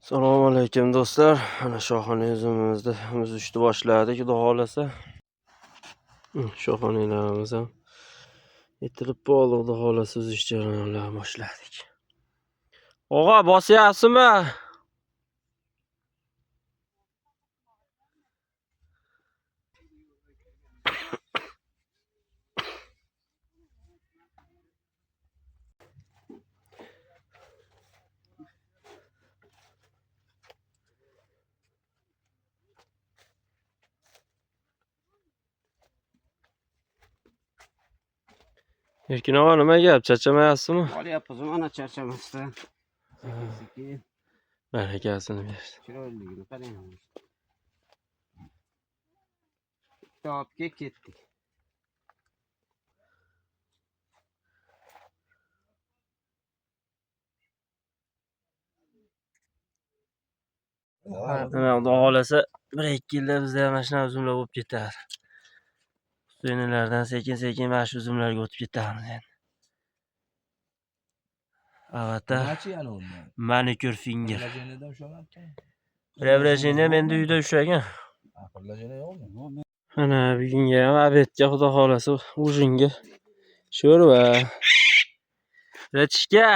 Assalomu alaykum do'stlar. Ana shoxona uzumimizda muz ushni boshladik, xudo xolasa. Shoxonalarimiz ham yetilib bo'ldi, xudo xolasa uzish jarayonlarini boshladik. Og'a, bosyapsizmi? Erkin og'a, nima gap? Charchamayapsizmi? Olyapmiz, mana charchamasdan. Sekin-sekin. Barakasini bersin. Chiroyligini qarang. Kitobga ketdik. Mana xudo xolasa 1-2 yilda bizda ham mana shunaqa uzumlar bo'lib ketadi. Ustunilardan sekin-sekin mana shu uzumlarga o'tib ketamiz endi. Avatar manikür finger. Prevrajeniya menda uyda ushlagan. Mana bugunga ham obedga xudo xolasa ujinga sho'rva. Rachka.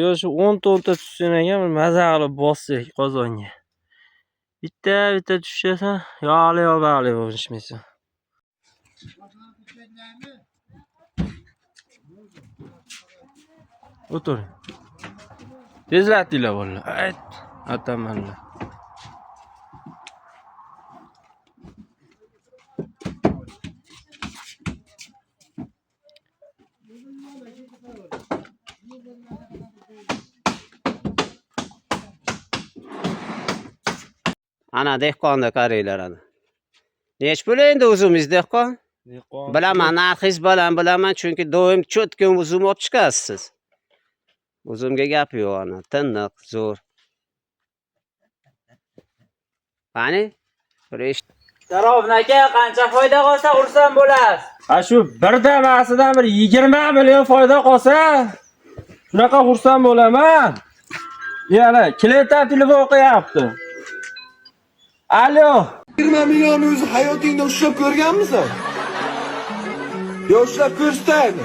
Yo shu 10 ta tushsan ekan maza qilib bossak qozonga. Bitta tushasan, yog'li bo'lishmaysan. O'tir. Tezlatdilar bolalar. Ayt, atamanlar. Ana dehqonni qaranglar ana. Nech pul endi o'zimiz dehqon? Bilaman, narxiz bilaman, chunki doim cho'tkin uzum olib chiqasiz. Uzumga gap yo'q ana, tiniq, zo'r. Qani? Sharof aka, qancha foyda qolsa ursam bo'lasiz. Ha shu bir damasidan bir 20 million foyda qolsa, shunaqa xursand bo'laman. Yana klientlar telefon qilyapti. Alo. 20 million o'zi hayotingda ushlab ko'rganmisan? Yo ushlab ko'rsataymi?